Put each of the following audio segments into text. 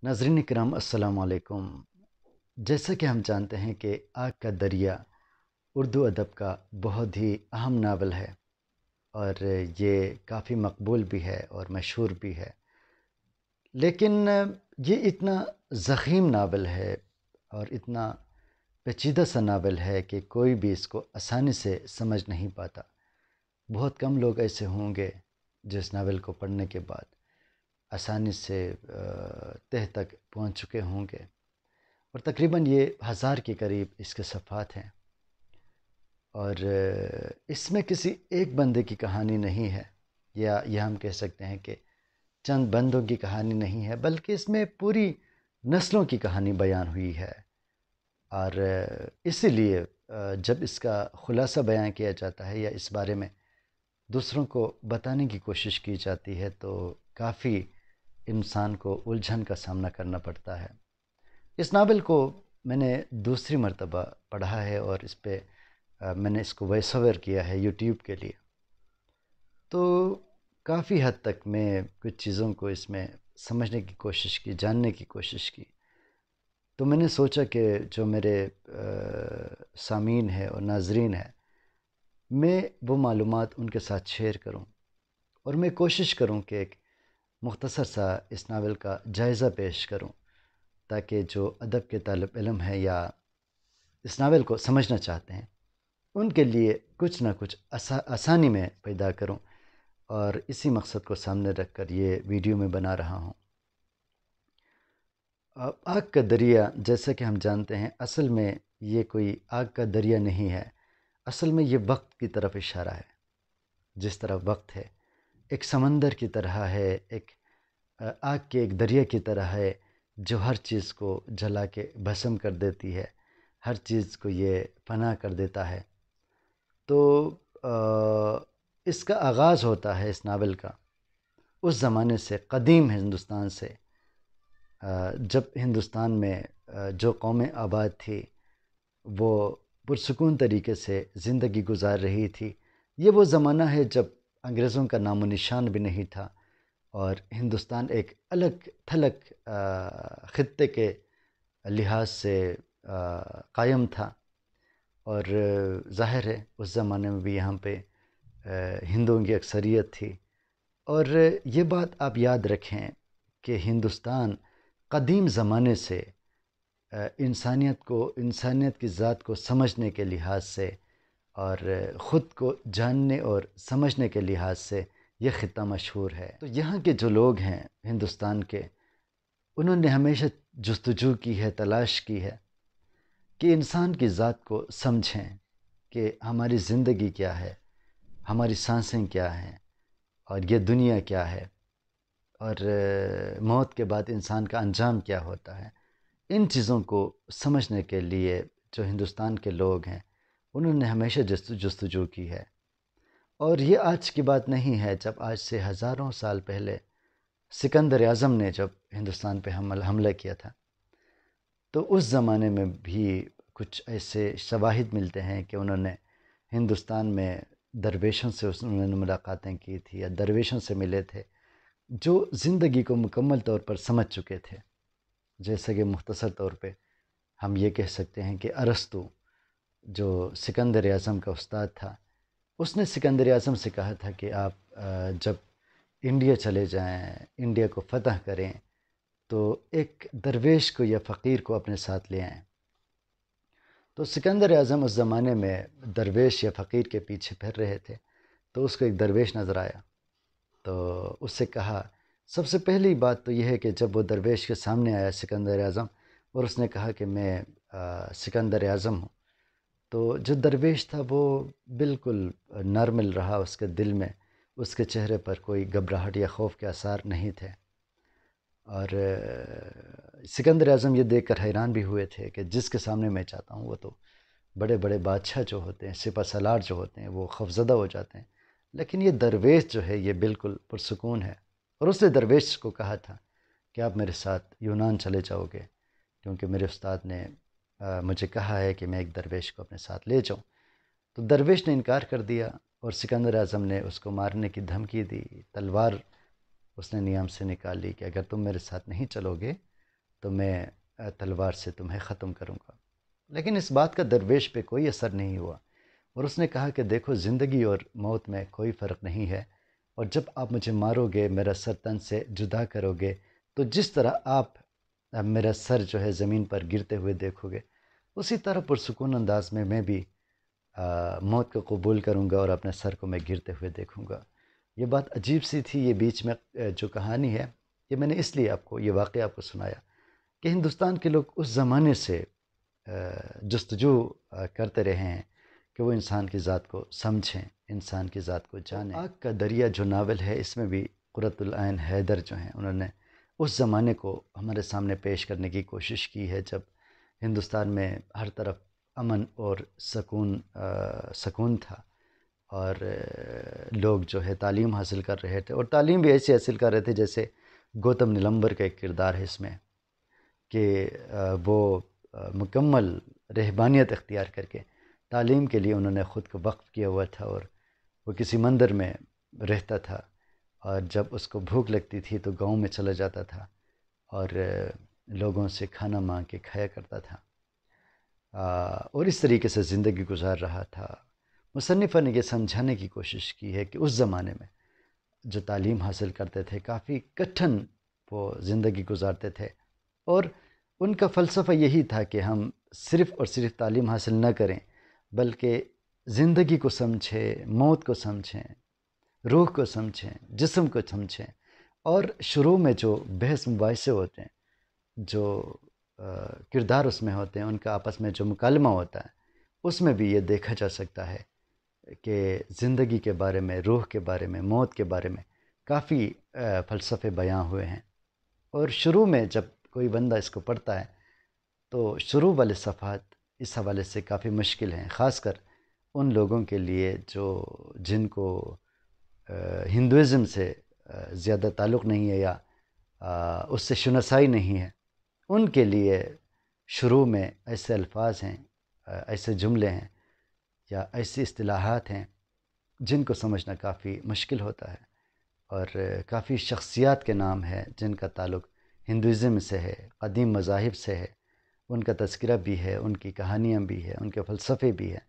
ناظرین کرام السلام علیکم۔ جیسا کہ ہم جانتے ہیں کہ آگ کا دریا اردو ادب کا بہت ہی اہم ناول ہے اور یہ کافی مقبول بھی ہے اور مشہور بھی ہے، لیکن یہ اتنا ضخیم ناول ہے اور اتنا پیچیدہ سا ناول ہے کہ کوئی بھی اس کو آسانی سے سمجھ نہیں پاتا۔ بہت کم لوگ ایسے ہوں گے جس ناول کو پڑھنے کے بعد آسانی سے تہ تک پہنچ چکے ہوں گے، اور تقریباً یہ 1000 کے قریب اس کے صفحات ہیں، اور اس میں کسی ایک بندے کی کہانی نہیں ہے، یا یہ ہم کہہ سکتے ہیں کہ چند بندوں کی کہانی نہیں ہے، بلکہ اس میں پوری نسلوں کی کہانی بیان ہوئی ہے۔ اور اسی لیے جب اس کا خلاصہ بیان کیا جاتا ہے یا اس بارے میں دوسروں کو بتانے کی کوشش کی جاتی ہے تو کافی انسان کو الجھن کا سامنا کرنا پڑتا ہے۔ اس ناول کو میں نے دوسری مرتبہ پڑھا ہے، اور اس پہ میں نے اس کو وائس اوور کیا ہے یوٹیوب کے لیے، تو کافی حد تک میں کچھ چیزوں کو اس میں سمجھنے کی کوشش کی، جاننے کی کوشش کی، تو میں نے سوچا کہ جو میرے سامعین ہیں اور ناظرین ہیں، میں وہ معلومات ان کے ساتھ شیئر کروں، اور میں کوشش کروں کہ ایک مختصر سا اس ناول کا جائزہ پیش کروں، تاکہ جو ادب کے طالب علم ہیں یا اس ناول کو سمجھنا چاہتے ہیں ان کے لیے کچھ نہ کچھ آسانی میں پیدا کروں، اور اسی مقصد کو سامنے رکھ کر یہ ویڈیو میں بنا رہا ہوں۔ آگ کا دریا، جیسا کہ ہم جانتے ہیں، اصل میں یہ کوئی آگ کا دریا نہیں ہے، اصل میں یہ وقت کی طرف اشارہ ہے۔ جس طرح وقت ہے ایک سمندر کی طرح ہے، ایک آگ کے ایک دریا کی طرح ہے جو ہر چیز کو جلا کے بھسم کر دیتی ہے، ہر چیز کو یہ فنا کر دیتا ہے۔ تو اس کا آغاز ہوتا ہے اس ناول کا اس زمانے سے، قدیم ہندوستان سے، جب ہندوستان میں جو قومیں آباد تھی وہ پرسکون طریقے سے زندگی گزار رہی تھی۔ یہ وہ زمانہ ہے جب انگریزوں کا نام و نشان بھی نہیں تھا، اور ہندوستان ایک الگ تھلگ خطے کے لحاظ سے قائم تھا، اور ظاہر ہے اس زمانے میں بھی یہاں پہ ہندوؤں کی اکثریت تھی۔ اور یہ بات آپ یاد رکھیں کہ ہندوستان قدیم زمانے سے انسانیت کی ذات کو سمجھنے کے لحاظ سے اور خود کو جاننے اور سمجھنے کے لحاظ سے یہ خطہ مشہور ہے۔ تو یہاں کے جو لوگ ہیں ہندوستان کے، انہوں نے ہمیشہ جستجو کی ہے، تلاش کی ہے کہ انسان کی ذات کو سمجھیں کہ ہماری زندگی کیا ہے، ہماری سانسیں کیا ہیں، اور یہ دنیا کیا ہے، اور موت کے بعد انسان کا انجام کیا ہوتا ہے۔ ان چیزوں کو سمجھنے کے لیے جو ہندوستان کے لوگ ہیں انہوں نے ہمیشہ جستجو کی ہے، اور یہ آج کی بات نہیں ہے۔ جب آج سے ہزاروں سال پہلے سکندر اعظم نے جب ہندوستان پہ حملہ کیا تھا، تو اس زمانے میں بھی کچھ ایسے شواہد ملتے ہیں کہ انہوں نے ہندوستان میں درویشوں سے انہوں نے ملاقاتیں کی تھی یا درویشوں سے ملے تھے جو زندگی کو مکمل طور پر سمجھ چکے تھے۔ جیسے کہ مختصر طور پہ ہم یہ کہہ سکتے ہیں کہ ارسطو جو سکندر اعظم کا استاد تھا، اس نے سکندر اعظم سے کہا تھا کہ آپ جب انڈیا چلے جائیں، انڈیا کو فتح کریں، تو ایک درویش کو یا فقیر کو اپنے ساتھ لے آئیں۔ تو سکندر اعظم اس زمانے میں درویش یا فقیر کے پیچھے پھر رہے تھے، تو اس کو ایک درویش نظر آیا، تو اس سے کہا، سب سے پہلی بات تو یہ ہے کہ جب وہ درویش کے سامنے آیا سکندر اعظم، اور اس نے کہا کہ میں سکندر اعظم ہوں، تو جو درویش تھا وہ بالکل نارمل رہا، اس کے دل میں، اس کے چہرے پر کوئی گھبراہٹ یا خوف کے آثار نہیں تھے۔ اور سکندر اعظم یہ دیکھ کر حیران بھی ہوئے تھے کہ جس کے سامنے میں چاہتا ہوں وہ تو بڑے بڑے بادشاہ جو ہوتے ہیں، سپہ سالار جو ہوتے ہیں، وہ خوفزدہ ہو جاتے ہیں، لیکن یہ درویش جو ہے یہ بالکل پرسکون ہے۔ اور اس نے درویش کو کہا تھا کہ آپ میرے ساتھ یونان چلے جاؤ گے، کیونکہ میرے استاد نے مجھے کہا ہے کہ میں ایک درویش کو اپنے ساتھ لے جاؤں۔ تو درویش نے انکار کر دیا، اور سکندر اعظم نے اس کو مارنے کی دھمکی دی، تلوار اس نے نیام سے نکال لی کہ اگر تم میرے ساتھ نہیں چلو گے تو میں تلوار سے تمہیں ختم کروں گا۔ لیکن اس بات کا درویش پہ کوئی اثر نہیں ہوا، اور اس نے کہا کہ دیکھو زندگی اور موت میں کوئی فرق نہیں ہے، اور جب آپ مجھے مارو گے، میرا سر تن سے جدا کرو گے، تو جس طرح آپ میرا سر جو ہے زمین پر گرتے ہوئے دیکھو گے، اسی طرح پرسکون انداز میں بھی موت کو قبول کروں گا اور اپنے سر کو میں گرتے ہوئے دیکھوں گا۔ یہ بات عجیب سی تھی۔ یہ بیچ میں جو کہانی ہے، یہ میں نے اس لیے آپ کو یہ واقعہ آپ کو سنایا کہ ہندوستان کے لوگ اس زمانے سے جستجو کرتے رہے ہیں کہ وہ انسان کی ذات کو سمجھیں، انسان کی ذات کو جانیں۔ آگ کا دریا جو ناول ہے، اس میں بھی قرۃ العین حیدر جو ہیں، انہوں نے اس زمانے کو ہمارے سامنے پیش کرنے کی کوشش کی ہے جب ہندوستان میں ہر طرف امن اور سکون تھا، اور لوگ جو ہے تعلیم حاصل کر رہے تھے، اور تعلیم بھی ایسی حاصل کر رہے تھے جیسے گوتم نیلمبر کا ایک کردار ہے اس میں کہ وہ مکمل رہبانیت اختیار کر کے تعلیم کے لیے انہوں نے خود کو وقف کیا ہوا تھا، اور وہ کسی مندر میں رہتا تھا، اور جب اس کو بھوک لگتی تھی تو گاؤں میں چلا جاتا تھا اور لوگوں سے کھانا مانگ کے کھایا کرتا تھا، اور اس طریقے سے زندگی گزار رہا تھا۔ مصنفہ نے یہ سمجھانے کی کوشش کی ہے کہ اس زمانے میں جو تعلیم حاصل کرتے تھے کافی کٹھن وہ زندگی گزارتے تھے، اور ان کا فلسفہ یہی تھا کہ ہم صرف اور صرف تعلیم حاصل نہ کریں بلکہ زندگی کو سمجھیں، موت کو سمجھیں، روح کو سمجھیں، جسم کو سمجھیں، اور شروع میں جو بحث مباحثے ہوتے ہیں، جو کردار اس میں ہوتے ہیں، ان کا آپس میں جو مکالمہ ہوتا ہے، اس میں بھی یہ دیکھا جا سکتا ہے کہ زندگی کے بارے میں، روح کے بارے میں، موت کے بارے میں کافی فلسفے بیان ہوئے ہیں۔ اور شروع میں جب کوئی بندہ اس کو پڑھتا ہے تو شروع والے صفحات اس حوالے سے کافی مشکل ہیں، خاص کر ان لوگوں کے لیے جن کو ہندوازم سے زیادہ تعلق نہیں ہے یا اس سے شناسائی نہیں ہے، ان کے لیے شروع میں ایسے الفاظ ہیں، ایسے جملے ہیں یا ایسی اصطلاحات ہیں جن کو سمجھنا کافی مشکل ہوتا ہے، اور کافی شخصیات کے نام ہیں جن کا تعلق ہندوازم سے ہے، قدیم مذاہب سے ہے، ان کا تذکرہ بھی ہے، ان کی کہانیاں بھی ہیں، ان کے فلسفے بھی ہیں،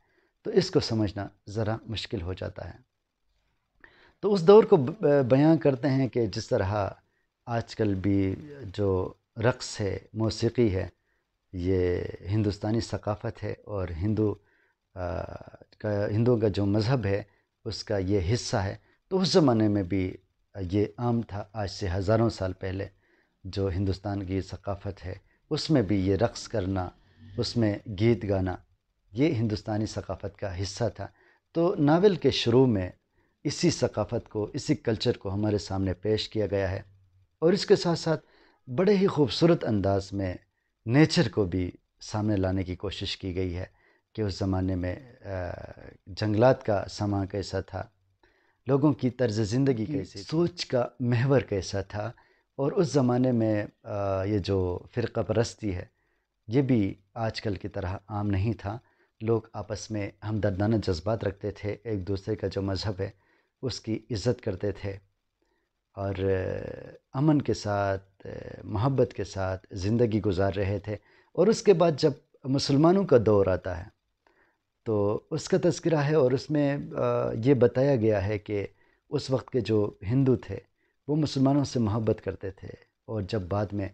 تو اس کو سمجھنا ذرا مشکل ہو جاتا ہے۔ تو اس دور کو بیان کرتے ہیں کہ جس طرح آج کل بھی جو رقص ہے، موسیقی ہے، یہ ہندوستانی ثقافت ہے، اور ہندوؤں کا جو مذہب ہے اس کا یہ حصہ ہے، تو اس زمانے میں بھی یہ عام تھا۔ آج سے ہزاروں سال پہلے جو ہندوستان کی ثقافت ہے اس میں بھی یہ رقص کرنا، اس میں گیت گانا، یہ ہندوستانی ثقافت کا حصہ تھا۔ تو ناول کے شروع میں اسی ثقافت کو، اسی کلچر کو ہمارے سامنے پیش کیا گیا ہے، اور اس کے ساتھ ساتھ بڑے ہی خوبصورت انداز میں نیچر کو بھی سامنے لانے کی کوشش کی گئی ہے کہ اس زمانے میں جنگلات کا سماں کیسا تھا، لوگوں کی طرز زندگی کیسی، سوچ کا محور کیسا تھا، اور اس زمانے میں یہ جو فرقہ پرستی ہے یہ بھی آج کل کی طرح عام نہیں تھا۔ لوگ آپس میں ہمدردانہ جذبات رکھتے تھے، ایک دوسرے کا جو مذہب ہے اس کی عزت کرتے تھے، اور امن کے ساتھ، محبت کے ساتھ زندگی گزار رہے تھے۔ اور اس کے بعد جب مسلمانوں کا دور آتا ہے تو اس کا تذکرہ ہے، اور اس میں یہ بتایا گیا ہے کہ اس وقت کے جو ہندو تھے وہ مسلمانوں سے محبت کرتے تھے، اور جب بعد میں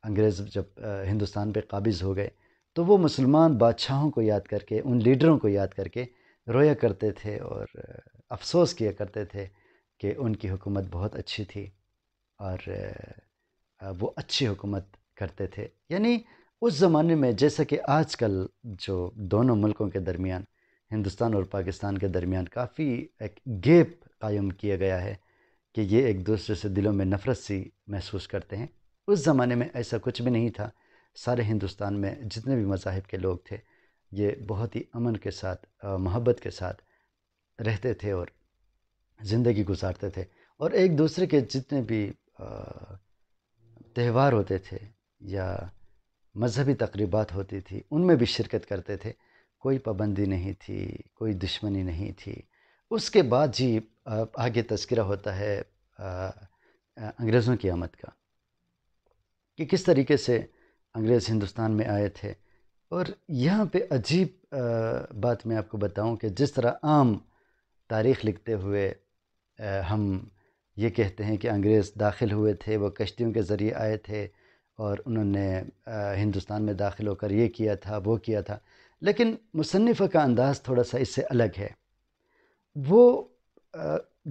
انگریز جب ہندوستان پہ قابض ہو گئے تو وہ مسلمان بادشاہوں کو یاد کر کے، ان لیڈروں کو یاد کر کے رویا کرتے تھے، اور افسوس کیا کرتے تھے کہ ان کی حکومت بہت اچھی تھی، اور وہ اچھی حکومت کرتے تھے۔ یعنی اس زمانے میں جیسا کہ آج کل جو دونوں ملکوں کے درمیان، ہندوستان اور پاکستان کے درمیان کافی ایک گیپ قائم کیا گیا ہے کہ یہ ایک دوسرے سے دلوں میں نفرت سی محسوس کرتے ہیں، اس زمانے میں ایسا کچھ بھی نہیں تھا۔ سارے ہندوستان میں جتنے بھی مذاہب کے لوگ تھے یہ بہت ہی امن کے ساتھ، محبت کے ساتھ رہتے تھے اور زندگی گزارتے تھے، اور ایک دوسرے کے جتنے بھی تہوار ہوتے تھے یا مذہبی تقریبات ہوتی تھی ان میں بھی شرکت کرتے تھے، کوئی پابندی نہیں تھی، کوئی دشمنی نہیں تھی۔ اس کے بعد جی آگے تذکرہ ہوتا ہے انگریزوں کی آمد کا، کہ کس طریقے سے انگریز ہندوستان میں آئے تھے. اور یہاں پہ عجیب بات میں آپ کو بتاؤں کہ جس طرح عام تاریخ لکھتے ہوئے ہم یہ کہتے ہیں کہ انگریز داخل ہوئے تھے، وہ کشتیوں کے ذریعے آئے تھے اور انہوں نے ہندوستان میں داخل ہو کر یہ کیا تھا وہ کیا تھا، لیکن مصنفہ کا انداز تھوڑا سا اس سے الگ ہے. وہ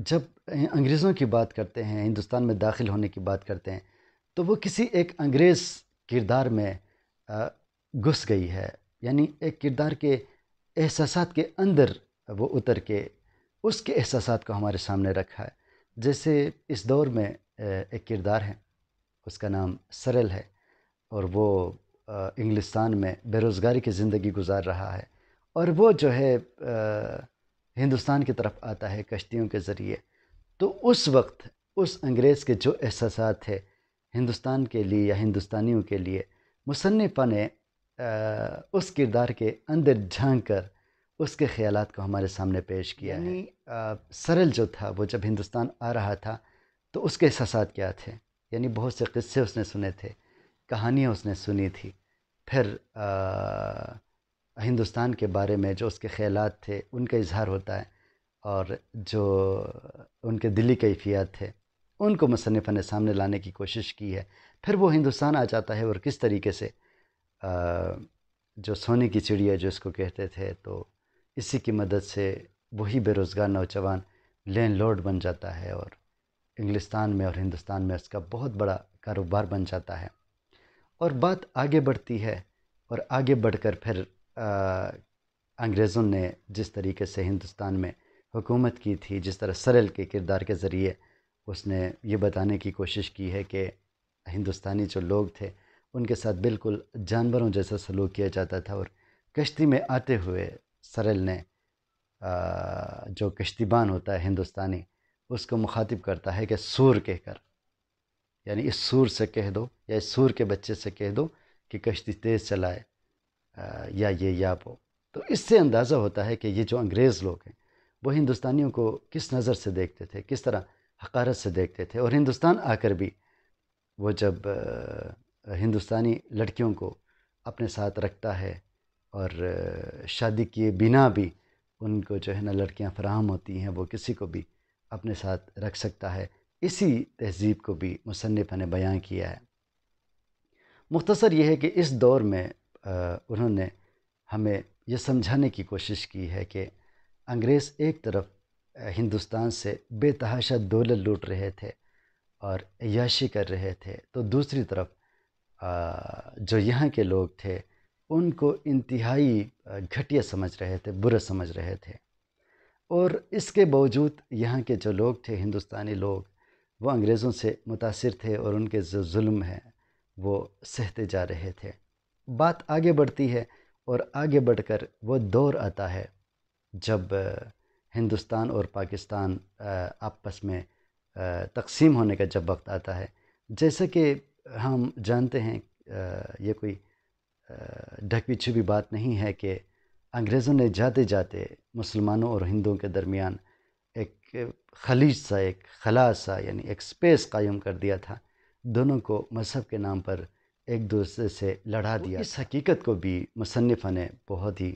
جب انگریزوں کی بات کرتے ہیں، ہندوستان میں داخل ہونے کی بات کرتے ہیں، تو وہ کسی ایک انگریز کردار میں گھس گئی ہے، یعنی ایک کردار کے احساسات کے اندر وہ اتر کے اس کے احساسات کو ہمارے سامنے رکھا ہے. جیسے اس دور میں ایک کردار ہے، اس کا نام سرل ہے، اور وہ انگلستان میں بے روزگاری کی زندگی گزار رہا ہے، اور وہ جو ہے ہندوستان کی طرف آتا ہے کشتیوں کے ذریعے. تو اس وقت اس انگریز کے جو احساسات تھے ہندوستان کے لیے یا ہندوستانیوں کے لیے، مصنفہ نے اس کردار کے اندر جھانک کر اس کے خیالات کو ہمارے سامنے پیش کیا ہے. سرل جو تھا وہ جب ہندوستان آ رہا تھا تو اس کے احساسات کیا تھے، یعنی بہت سے قصے اس نے سنے تھے، کہانیاں اس نے سنی تھی. پھر ہندوستان کے بارے میں جو اس کے خیالات تھے ان کا اظہار ہوتا ہے، اور جو ان کے دلی کیفیات تھے ان کو مصنفہ نے سامنے لانے کی کوشش کی ہے. پھر وہ ہندوستان آ جاتا ہے اور کس طریقے سے جو سونے کی چڑیا جو اس کو کہتے تھے، تو اسی کی مدد سے وہی بے روزگار نوجوان لینڈ لارڈ بن جاتا ہے، اور انگلستان میں اور ہندوستان میں اس کا بہت بڑا کاروبار بن جاتا ہے. اور بات آگے بڑھتی ہے، اور آگے بڑھ کر پھر انگریزوں نے جس طریقے سے ہندوستان میں حکومت کی تھی، جس طرح سرل کے کردار کے ذریعے اس نے یہ بتانے کی کوشش کی ہے کہ ہندوستانی جو لوگ تھے ان کے ساتھ بالکل جانوروں جیسا سلوک کیا جاتا تھا. اور کشتی میں آتے ہوئے سرل نے جو کشتی بان ہوتا ہے ہندوستانی، اس کو مخاطب کرتا ہے کہ سور کہہ کر، یعنی اس سور سے کہہ دو یا اس سور کے بچے سے کہہ دو کہ کشتی تیز چلائے یا یہ یا وہ. تو اس سے اندازہ ہوتا ہے کہ یہ جو انگریز لوگ ہیں وہ ہندوستانیوں کو کس نظر سے دیکھتے تھے، کس طرح حقارت سے دیکھتے تھے. اور ہندوستان آ کر بھی وہ جب ہندوستانی لڑکیوں کو اپنے ساتھ رکھتا ہے، اور شادی کیے بنا بھی ان کو جو ہے نا لڑکیاں فراہم ہوتی ہیں، وہ کسی کو بھی اپنے ساتھ رکھ سکتا ہے. اسی تہذیب کو بھی مصنفہ نے بیان کیا ہے. مختصر یہ ہے کہ اس دور میں انہوں نے ہمیں یہ سمجھانے کی کوشش کی ہے کہ انگریز ایک طرف ہندوستان سے بے تحاشا دولت لوٹ رہے تھے اور عیاشی کر رہے تھے، تو دوسری طرف جو یہاں کے لوگ تھے ان کو انتہائی گھٹیا سمجھ رہے تھے، برا سمجھ رہے تھے. اور اس کے باوجود یہاں کے جو لوگ تھے ہندوستانی لوگ، وہ انگریزوں سے متاثر تھے اور ان کے جو ظلم ہے وہ سہتے جا رہے تھے. بات آگے بڑھتی ہے، اور آگے بڑھ کر وہ دور آتا ہے جب ہندوستان اور پاکستان آپس میں تقسیم ہونے کا جب وقت آتا ہے. جیسا کہ ہم جانتے ہیں یہ کوئی ڈھکی چھپی بات نہیں ہے کہ انگریزوں نے جاتے جاتے مسلمانوں اور ہندوؤں کے درمیان ایک خلیج سا، ایک خلا سا، یعنی ایک سپیس قائم کر دیا تھا. دونوں کو مذہب کے نام پر ایک دوسرے سے لڑا دیا. اس حقیقت کو بھی مصنفہ نے بہت ہی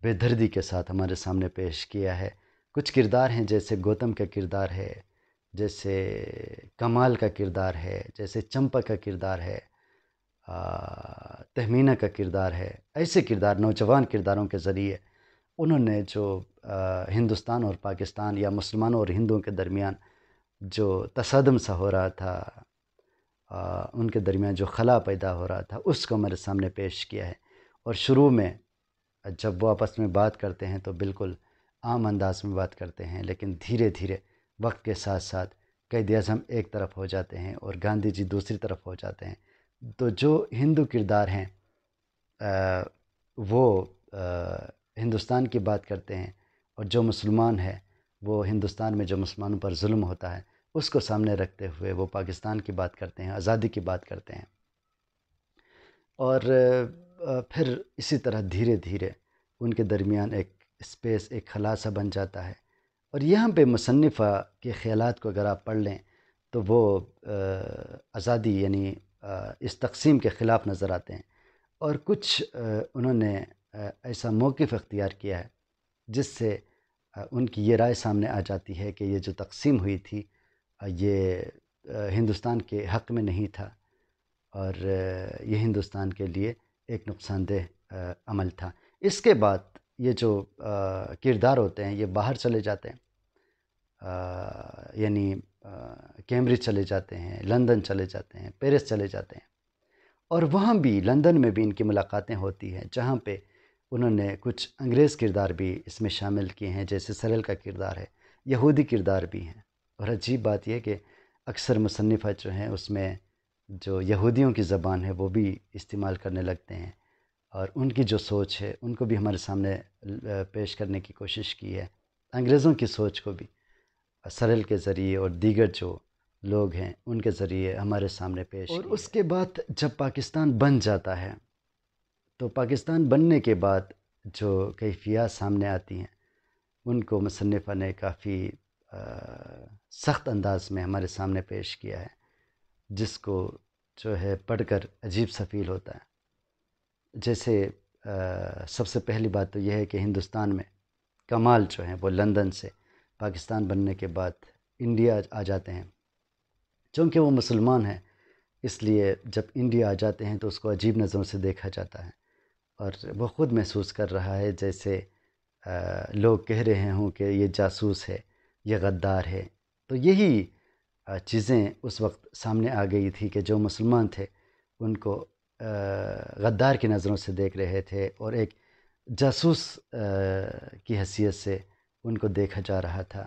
بے دردی کے ساتھ ہمارے سامنے پیش کیا ہے. کچھ کردار ہیں جیسے گوتم کا کردار ہے، جیسے کمال کا کردار ہے، جیسے چمپا کا کردار ہے، تہمینہ کا کردار ہے. ایسے کردار، نوجوان کرداروں کے ذریعے انہوں نے جو ہندوستان اور پاکستان یا مسلمانوں اور ہندوؤں کے درمیان جو تصادم سا ہو رہا تھا، ان کے درمیان جو خلا پیدا ہو رہا تھا، اس کو ہمارے سامنے پیش کیا ہے. اور شروع میں جب وہ آپس میں بات کرتے ہیں تو بالکل عام انداز میں بات کرتے ہیں، لیکن دھیرے دھیرے وقت کے ساتھ ساتھ قائد اعظم ایک طرف ہو جاتے ہیں اور گاندھی جی دوسری طرف ہو جاتے ہیں. تو جو ہندو کردار ہیں وہ ہندوستان کی بات کرتے ہیں، اور جو مسلمان ہے وہ ہندوستان میں جو مسلمانوں پر ظلم ہوتا ہے اس کو سامنے رکھتے ہوئے وہ پاکستان کی بات کرتے ہیں، آزادی کی بات کرتے ہیں. اور پھر اسی طرح دھیرے دھیرے ان کے درمیان ایک اسپیس، ایک خلاصہ بن جاتا ہے. اور یہاں پہ مصنفہ کے خیالات کو اگر آپ پڑھ لیں تو وہ آزادی، یعنی اس تقسیم کے خلاف نظر آتے ہیں، اور کچھ انہوں نے ایسا موقف اختیار کیا ہے جس سے ان کی یہ رائے سامنے آ جاتی ہے کہ یہ جو تقسیم ہوئی تھی یہ ہندوستان کے حق میں نہیں تھا، اور یہ ہندوستان کے لیے ایک نقصان دہ عمل تھا۔ اس کے بعد یہ جو کردار ہوتے ہیں یہ باہر چلے جاتے ہیں، یعنی کیمبرج چلے جاتے ہیں، لندن چلے جاتے ہیں، پیرس چلے جاتے ہیں، اور وہاں بھی لندن میں بھی ان کی ملاقاتیں ہوتی ہیں، جہاں پہ انہوں نے کچھ انگریز کردار بھی اس میں شامل کیے ہیں، جیسے سرل کا کردار ہے، یہودی کردار بھی ہیں۔ اور عجیب بات یہ کہ اکثر مصنفہ جو ہیں اس میں جو یہودیوں کی زبان ہے وہ بھی استعمال کرنے لگتے ہیں، اور ان کی جو سوچ ہے ان کو بھی ہمارے سامنے پیش کرنے کی کوشش کی ہے، انگریزوں کی سوچ کو بھی سرل کے ذریعے اور دیگر جو لوگ ہیں ان کے ذریعے ہمارے سامنے پیش کی ہے۔ اور اس کے بعد جب پاکستان بن جاتا ہے تو پاکستان بننے کے بعد جو کیفیات سامنے آتی ہیں ان کو مصنفہ نے کافی سخت انداز میں ہمارے سامنے پیش کیا ہے، جس کو جو ہے پڑھ کر عجیب سا فیل ہوتا ہے۔ جیسے سب سے پہلی بات تو یہ ہے کہ ہندوستان میں کمال جو ہیں وہ لندن سے پاکستان بننے کے بعد انڈیا آ جاتے ہیں، چونکہ وہ مسلمان ہیں اس لیے جب انڈیا آ جاتے ہیں تو اس کو عجیب نظروں سے دیکھا جاتا ہے، اور وہ خود محسوس کر رہا ہے جیسے لوگ کہہ رہے ہوں کہ یہ جاسوس ہے، یہ غدار ہے۔ تو یہی چیزیں اس وقت سامنے آ گئی تھی کہ جو مسلمان تھے ان کو غدار کی نظروں سے دیکھ رہے تھے، اور ایک جاسوس کی حیثیت سے ان کو دیکھا جا رہا تھا۔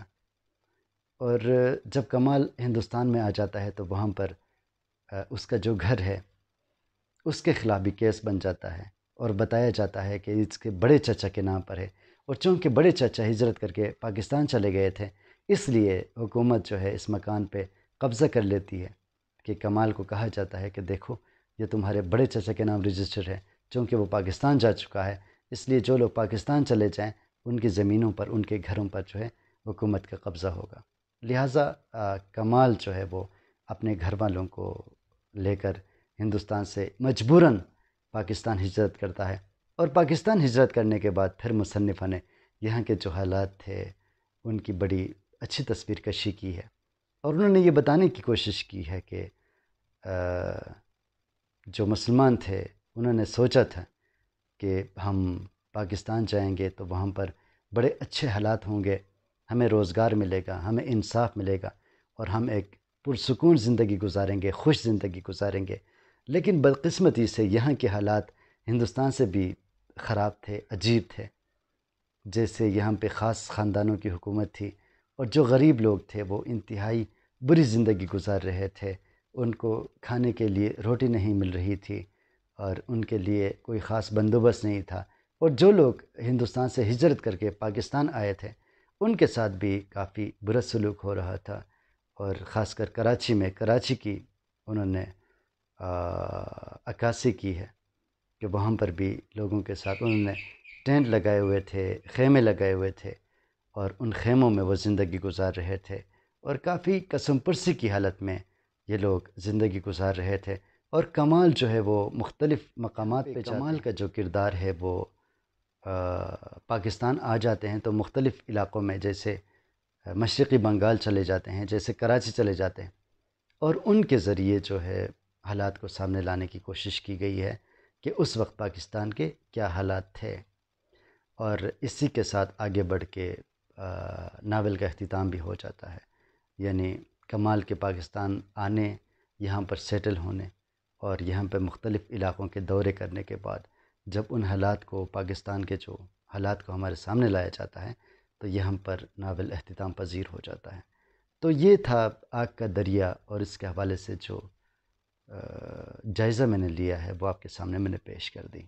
اور جب کمال ہندوستان میں آ جاتا ہے تو وہاں پر اس کا جو گھر ہے اس کے خلاف بھی کیس بن جاتا ہے، اور بتایا جاتا ہے کہ اس کے بڑے چچا کے نام پر ہے، اور چونکہ بڑے چچا ہجرت کر کے پاکستان چلے گئے تھے اس لیے حکومت جو ہے اس مکان پہ قبضہ کر لیتی ہے، کہ کمال کو کہا جاتا ہے کہ دیکھو یہ تمہارے بڑے چچا کے نام رجسٹر ہے، چونکہ وہ پاکستان جا چکا ہے اس لیے جو لوگ پاکستان چلے جائیں ان کی زمینوں پر، ان کے گھروں پر جو ہے حکومت کا قبضہ ہوگا۔ لہٰذا کمال جو ہے وہ اپنے گھر والوں کو لے کر ہندوستان سے مجبوراً پاکستان ہجرت کرتا ہے، اور پاکستان ہجرت کرنے کے بعد پھر مصنفہ نے یہاں کے جو حالات تھے ان کی بڑی اچھی تصویر کشی کی ہے، اور انہوں نے یہ بتانے کی کوشش کی ہے کہ جو مسلمان تھے انہوں نے سوچا تھا کہ ہم پاکستان جائیں گے تو وہاں پر بڑے اچھے حالات ہوں گے، ہمیں روزگار ملے گا، ہمیں انصاف ملے گا، اور ہم ایک پرسکون زندگی گزاریں گے، خوش زندگی گزاریں گے۔ لیکن بدقسمتی سے یہاں کے حالات ہندوستان سے بھی خراب تھے، عجیب تھے۔ جیسے یہاں پہ خاص خاندانوں کی حکومت تھی، اور جو غریب لوگ تھے وہ انتہائی بری زندگی گزار رہے تھے، ان کو کھانے کے لیے روٹی نہیں مل رہی تھی، اور ان کے لیے کوئی خاص بندوبست نہیں تھا، اور جو لوگ ہندوستان سے ہجرت کر کے پاکستان آئے تھے ان کے ساتھ بھی کافی برا سلوک ہو رہا تھا، اور خاص کر کراچی میں، کراچی کی انہوں نے عکاسی کی ہے کہ وہاں پر بھی لوگوں کے ساتھ انہوں نے ٹینٹ لگائے ہوئے تھے، خیمے لگائے ہوئے تھے، اور ان خیموں میں وہ زندگی گزار رہے تھے، اور کافی قسم پرسی کی حالت میں یہ لوگ زندگی گزار رہے تھے۔ اور کمال جو ہے وہ مختلف مقامات پہ کمال کا جو کردار ہے وہ پاکستان آ جاتے ہیں تو مختلف علاقوں میں، جیسے مشرقی بنگال چلے جاتے ہیں، جیسے کراچی چلے جاتے ہیں، اور ان کے ذریعے جو ہے حالات کو سامنے لانے کی کوشش کی گئی ہے کہ اس وقت پاکستان کے کیا حالات تھے، اور اسی کے ساتھ آگے بڑھ کے ناول کا اختتام بھی ہو جاتا ہے، یعنی کمال کے پاکستان آنے، یہاں پر سیٹل ہونے، اور یہاں پہ مختلف علاقوں کے دورے کرنے کے بعد جب ان حالات کو، پاکستان کے جو حالات کو ہمارے سامنے لایا جاتا ہے تو یہاں پر ناول اختتام پذیر ہو جاتا ہے۔ تو یہ تھا آگ کا دریا، اور اس کے حوالے سے جو جائزہ میں نے لیا ہے وہ آپ کے سامنے میں نے پیش کر دی۔